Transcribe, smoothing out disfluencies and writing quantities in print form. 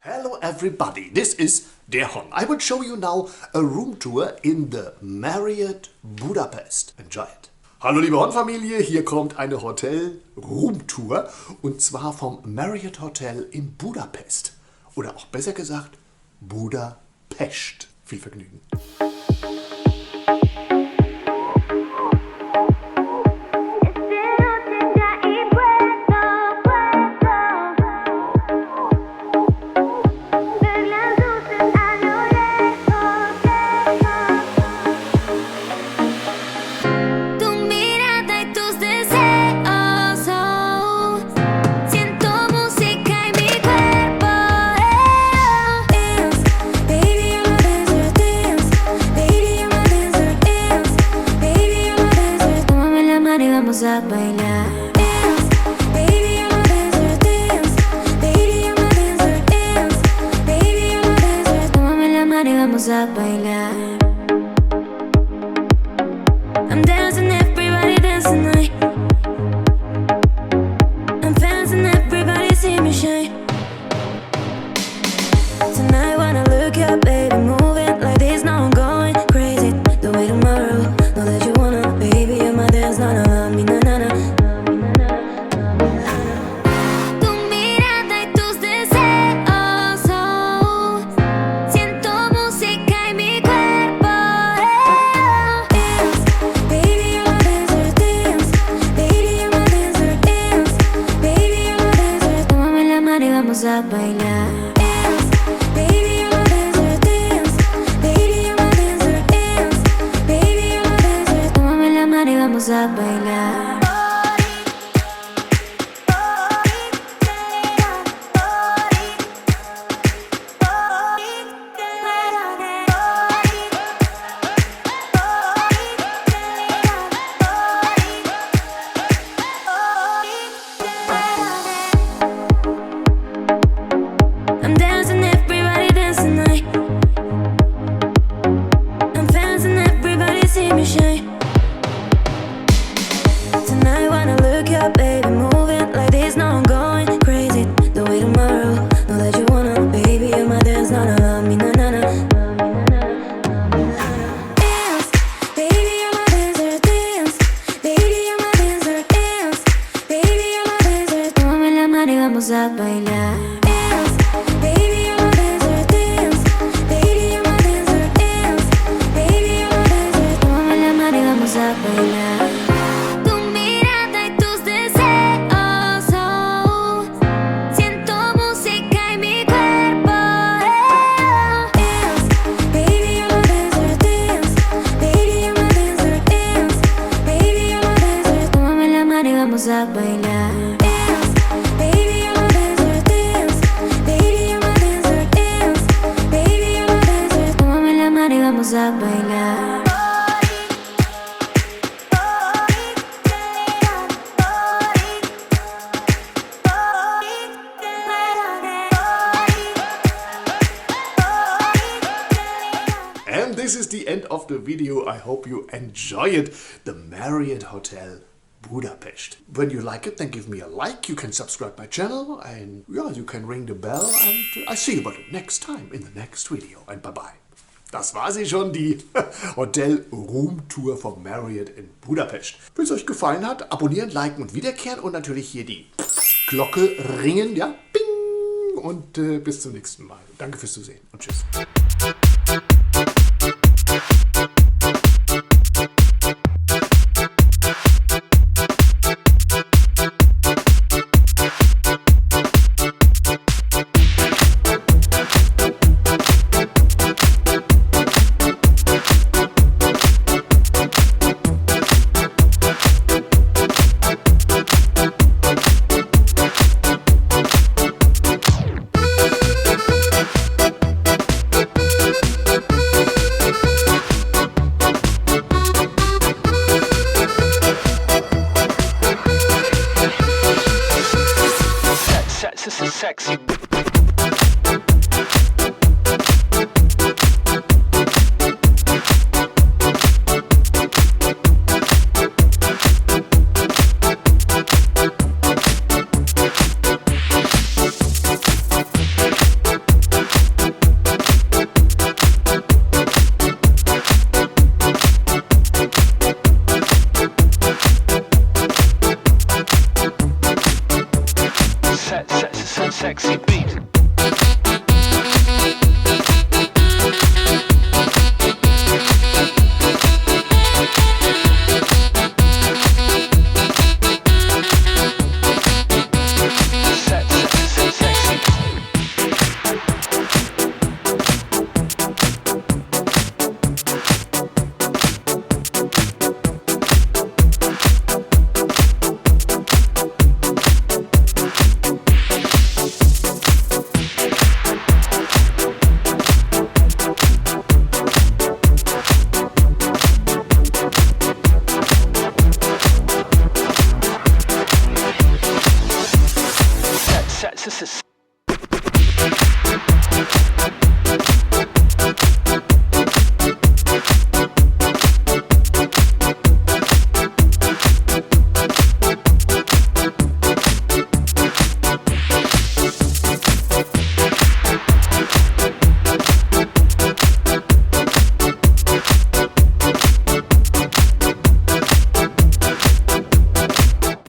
Hello everybody, this is der Hon. I will show you now a room tour in the Marriott Budapest. Enjoy it. Hallo liebe Hon-Familie, hier kommt eine Hotel-Room-Tour und zwar vom Marriott Hotel in Budapest. Oder auch besser gesagt, Budapest. Viel Vergnügen. A bailar. Dance, baby, I'm a dancer. Dance, baby, I'm a dancer. Dance, baby, I'm a dancer. Tómame la mano y vamos a bailar. I'm dancing, everybody dance tonight. I'm dancing, everybody see me shine. Tonight when I look up, baby, move it like this. Now I'm going crazy. The way tomorrow, know that you wanna, baby, you're my dance, no, no. A bailar. Dance, baby, I'm a dancer. Dance, baby, I'm a dancer. Dance, baby, I'm a dancer. Tómame la mano y vamos a bailar. Baby, move it like this. Now I'm going crazy. The way tomorrow, know that you wanna, baby, you're my dance, no, no, no, me, na, na, na. Dance, baby, I'm a dancer. Dance, baby, I'm a dancer. Dance, baby, I'm a dancer. Tómame la mano y vamos a bailar. Dance, baby, I'm a dancer. Dance, baby, I'm a dancer. Dance, baby, I'm a dancer. Tómame la mano y vamos a bailar. Vamos a bailar. Dance, baby, I'm a dancer. Dance, baby, I'm a dancer. Dance, baby, I'm a dancer. Tómame la mano y vamos a bailar. And this is the end of the video. I hope you enjoy it. The Marriott Hotel Budapest. When you like it, then give me a like. You can subscribe my channel and yeah, you can ring the bell and I see you about it next time in the next video and bye bye. Das war sie schon, die Hotel Room Tour vom Marriott in Budapest. Wenn es euch gefallen hat, abonnieren, liken und wiederkehren und natürlich hier die Glocke ringen, ja, bing! Und bis zum nächsten Mal. Danke fürs Zusehen und tschüss.